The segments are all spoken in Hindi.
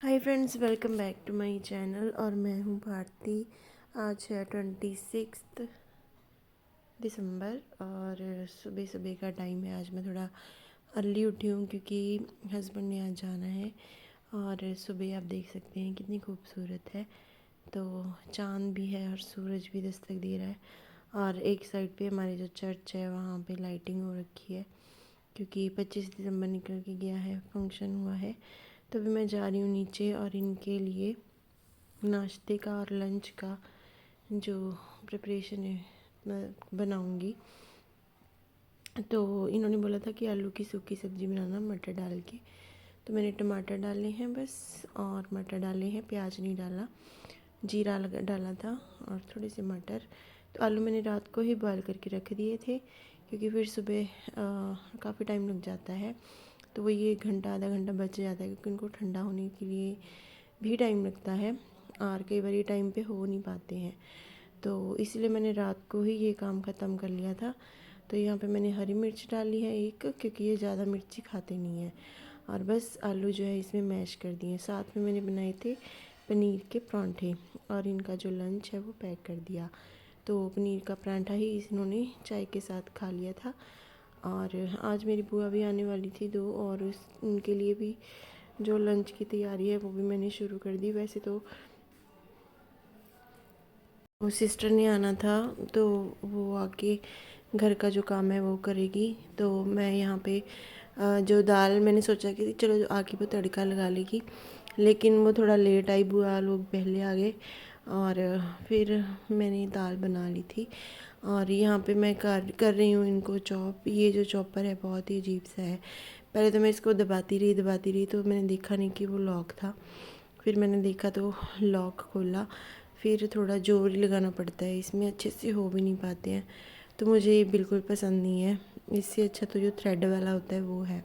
Hi friends, welcome back to my channel. और मैं हूँ भारती। आज है 26 दिसंबर और सुबह सुबह का टाइम है। आज मैं थोड़ा अर्ली उठी हूँ क्योंकि हस्बैंड ने आज जाना है। और सुबह आप देख सकते हैं कितनी खूबसूरत है। तो चांद भी है और सूरज भी दस्तक दे रहा है। और एक साइड पे हमारी जो चर्च है वहाँ पे लाइटिंग हो रखी है क्योंकि 25 दिसंबर निकल के गया है, फंक्शन हुआ है। तो अभी मैं जा रही हूँ नीचे और इनके लिए नाश्ते का और लंच का जो प्रिपरेशन है मैं बनाऊँगी। तो इन्होंने बोला था कि आलू की सूखी सब्ज़ी बनाना मटर डाल के। तो मैंने टमाटर डाले हैं बस, और मटर डाले हैं, प्याज नहीं डाला, जीरा डाला था और थोड़े से मटर। तो आलू मैंने रात को ही बॉयल करके रख दिए थे क्योंकि फिर सुबह काफ़ी टाइम लग जाता है। तो वो ये घंटा आधा घंटा बच जाता है क्योंकि उनको ठंडा होने के लिए भी टाइम लगता है और कई बार ये टाइम पे हो नहीं पाते हैं। तो इसलिए मैंने रात को ही ये काम ख़त्म कर लिया था। तो यहाँ पे मैंने हरी मिर्च डाली है एक, क्योंकि ये ज़्यादा मिर्ची खाते नहीं हैं। और बस आलू जो है इसमें मैश कर दिए। साथ में मैंने बनाए थे पनीर के परांठे और इनका जो लंच है वो पैक कर दिया। तो पनीर का परांठा ही इन्होंने चाय के साथ खा लिया था। और आज मेरी बुआ भी आने वाली थी दो, और उनके लिए भी जो लंच की तैयारी है वो भी मैंने शुरू कर दी। वैसे तो वो सिस्टर ने आना था तो वो आके घर का जो काम है वो करेगी। तो मैं यहाँ पे जो दाल मैंने सोचा कि चलो जो आके वो तड़का लगा लेगी, लेकिन वो थोड़ा लेट आई, बुआ लोग पहले आ गए और फिर मैंने दाल बना ली थी। और यहाँ पे मैं कर रही हूँ इनको चॉप। ये जो चॉपर है बहुत ही अजीब सा है। पहले तो मैं इसको दबाती रही तो मैंने देखा नहीं कि वो लॉक था। फिर मैंने देखा तो लॉक खोला। फिर थोड़ा जोर ही लगाना पड़ता है, इसमें अच्छे से हो भी नहीं पाते हैं। तो मुझे ये बिल्कुल पसंद नहीं है। इससे अच्छा तो जो थ्रेड वाला होता है वो है।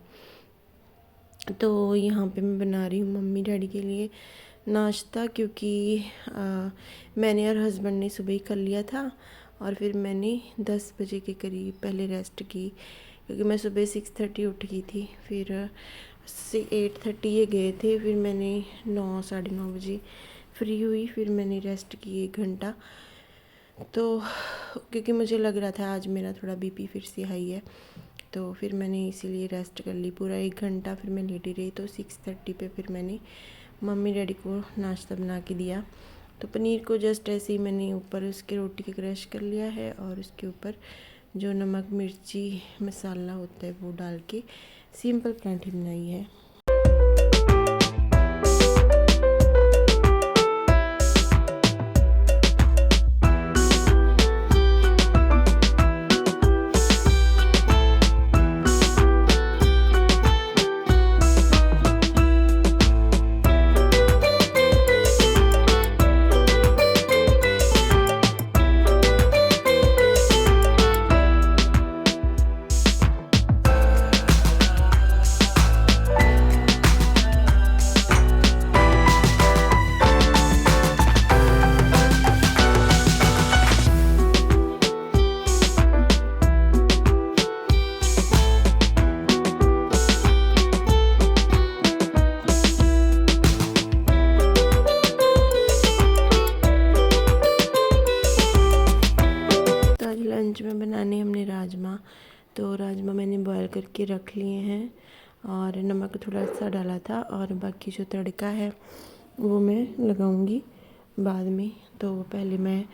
तो यहाँ पे मैं बना रही हूँ मम्मी डैडी के लिए नाश्ता, क्योंकि मैंने और हस्बैंड ने सुबह ही कर लिया था। और फिर मैंने 10 बजे के करीब पहले रेस्ट की क्योंकि मैं सुबह 6:30 उठ गई थी। फिर 8:30 ये गए थे। फिर मैंने 9 साढ़े 9 बजे फ्री हुई। फिर मैंने रेस्ट की 1 घंटा। तो क्योंकि मुझे लग रहा था आज मेरा थोड़ा बीपी फिर से हाई है, तो फिर मैंने इसीलिए रेस्ट कर ली पूरा 1 घंटा। फिर मैं लेटी रही। तो 6:30 पे फिर मैंने मम्मी डैडी को नाश्ता बना के दिया। तो पनीर को जस्ट ऐसे ही मैंने ऊपर उसके रोटी के क्रश कर लिया है और उसके ऊपर जो नमक मिर्ची मसाला होता है वो डाल के सिंपल परांठी बनाई है। लंच में बनाने हमने राजमा। तो राजमा मैंने बॉयल करके रख लिए हैं और नमक थोड़ा सा डाला था। और बाकी जो तड़का है वो मैं लगाऊंगी बाद में। तो पहले मैं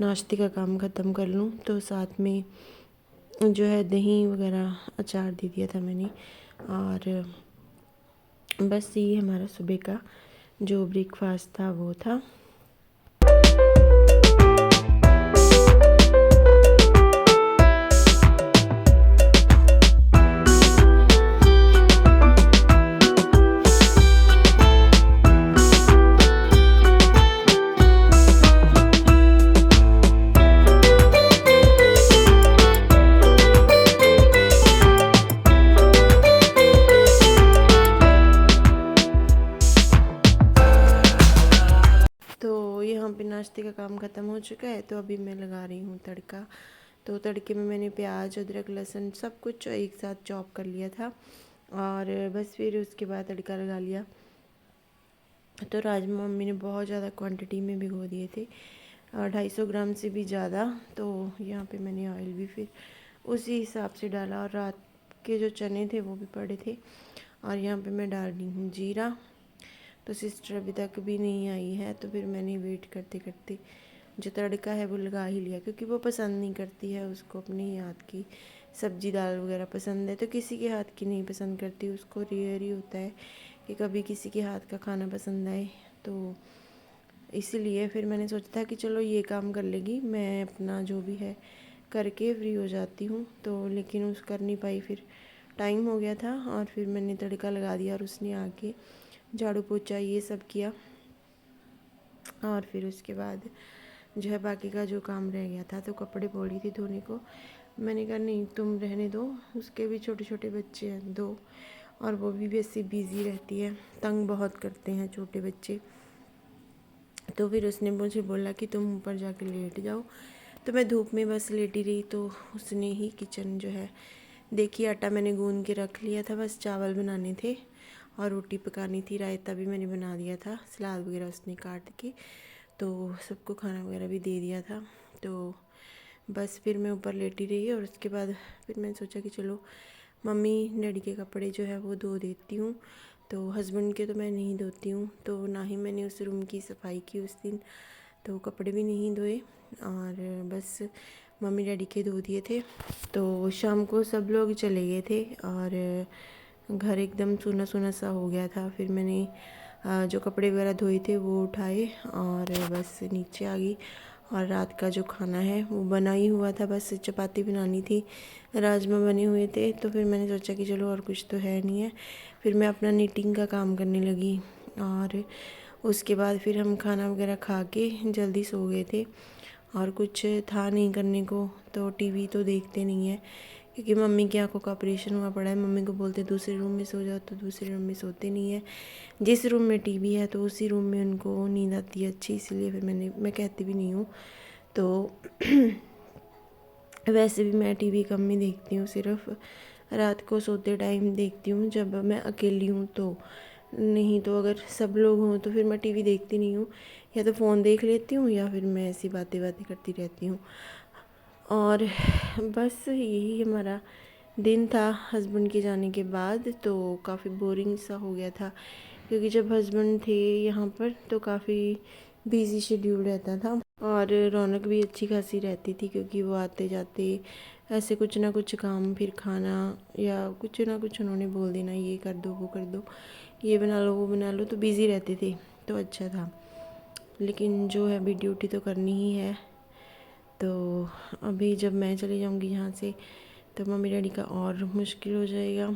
नाश्ते का काम ख़त्म कर लूँ। तो साथ में जो है दही वगैरह अचार दे दिया था मैंने। और बस ये हमारा सुबह का जो ब्रेकफास्ट था वो था। तो यहाँ पे नाश्ते का काम ख़त्म हो चुका है। तो अभी मैं लगा रही हूँ तड़का। तो तड़के में मैंने प्याज अदरक लहसुन सब कुछ एक साथ चॉप कर लिया था और बस फिर उसके बाद तड़का लगा लिया। तो राजमा मम्मी ने बहुत ज़्यादा क्वांटिटी में भिगो दिए थे, 250 ग्राम से भी ज़्यादा। तो यहाँ पे मैंने ऑयल भी फिर उसी हिसाब से डाला, और रात के जो चने थे वो भी पड़े थे। और यहाँ पे मैं डाल रही हूँ जीरा। तो सिस्टर अभी तक भी नहीं आई है, तो फिर मैंने वेट करते करते जो तड़का है वो लगा ही लिया, क्योंकि वो पसंद नहीं करती है, उसको अपने ही हाथ की सब्जी दाल वगैरह पसंद है। तो किसी के हाथ की नहीं पसंद करती, उसको रेयर ही होता है कि कभी किसी के हाथ का खाना पसंद आए। तो इसीलिए फिर मैंने सोचा था कि चलो ये काम कर लेगी, मैं अपना जो भी है करके फ्री हो जाती हूँ। तो लेकिन उस कर नहीं पाई, फिर टाइम हो गया था, और फिर मैंने तड़का लगा दिया, और उसने आके झाड़ू पोछा ये सब किया। और फिर उसके बाद जो है बाकी का जो काम रह गया था, तो कपड़े बोली थी धोने को, मैंने कहा नहीं तुम रहने दो, उसके भी छोटे छोटे बच्चे हैं 2, और वो भी ऐसे बिज़ी रहती है, तंग बहुत करते हैं छोटे बच्चे। तो फिर उसने मुझे बोला कि तुम ऊपर जाके लेट जाओ। तो मैं धूप में बस लेटी रही, तो उसने ही किचन जो है देखिए, आटा मैंने गूंद के रख लिया था, बस चावल बनाने थे और रोटी पकानी थी, रायता भी मैंने बना दिया था, सलाद वगैरह उसने काट के, तो सबको खाना वगैरह भी दे दिया था। तो बस फिर मैं ऊपर लेटी रही, और उसके बाद फिर मैंने सोचा कि चलो मम्मी डैडी के कपड़े जो है वो धो देती हूँ। तो हस्बैंड के तो मैं नहीं धोती हूँ, तो ना ही मैंने उस रूम की सफाई की उस दिन, तो कपड़े भी नहीं धोए, और बस मम्मी डैडी के धो दिए थे। तो शाम को सब लोग चले गए थे, और घर एकदम सूना सूना सा हो गया था। फिर मैंने जो कपड़े वगैरह धोए थे वो उठाए, और बस नीचे आ गई। और रात का जो खाना है वो बना ही हुआ था, बस चपाती बनानी थी, राजमा बने हुए थे। तो फिर मैंने सोचा कि चलो और कुछ तो है नहीं है, फिर मैं अपना नीटिंग का काम करने लगी। और उसके बाद फिर हम खाना वगैरह खा के जल्दी सो गए थे, और कुछ था नहीं करने को, तो टीवी तो देखते नहीं है, क्योंकि मम्मी की आंखों का ऑपरेशन हुआ पड़ा है। मम्मी को बोलते दूसरे रूम में सो जाओ, तो दूसरे रूम में सोते नहीं है। जिस रूम में टीवी है तो उसी रूम में उनको नींद आती है अच्छी, इसीलिए फिर मैं कहती भी नहीं हूँ। तो वैसे भी मैं टीवी कम ही देखती हूँ, सिर्फ रात को सोते टाइम देखती हूँ जब मैं अकेली हूँ तो, नहीं तो अगर सब लोग हों तो फिर मैं टीवी देखती नहीं हूँ, या तो फ़ोन देख लेती हूँ, या फिर मैं ऐसी बातें करती रहती हूँ। और बस यही हमारा दिन था हस्बैंड के जाने के बाद। तो काफ़ी बोरिंग सा हो गया था, क्योंकि जब हस्बैंड थे यहाँ पर तो काफ़ी बिज़ी शेड्यूल रहता था, और रौनक भी अच्छी खासी रहती थी, क्योंकि वो आते जाते ऐसे कुछ ना कुछ काम, फिर खाना या कुछ ना कुछ उन्होंने बोल देना, ये कर दो वो कर दो, ये बना लो वो बना लो, तो बिज़ी रहते थे, तो अच्छा था। लेकिन जो है अभी ड्यूटी तो करनी ही है। तो अभी जब मैं चली जाऊंगी यहाँ से, तो मम्मी डैडी का और मुश्किल हो जाएगा।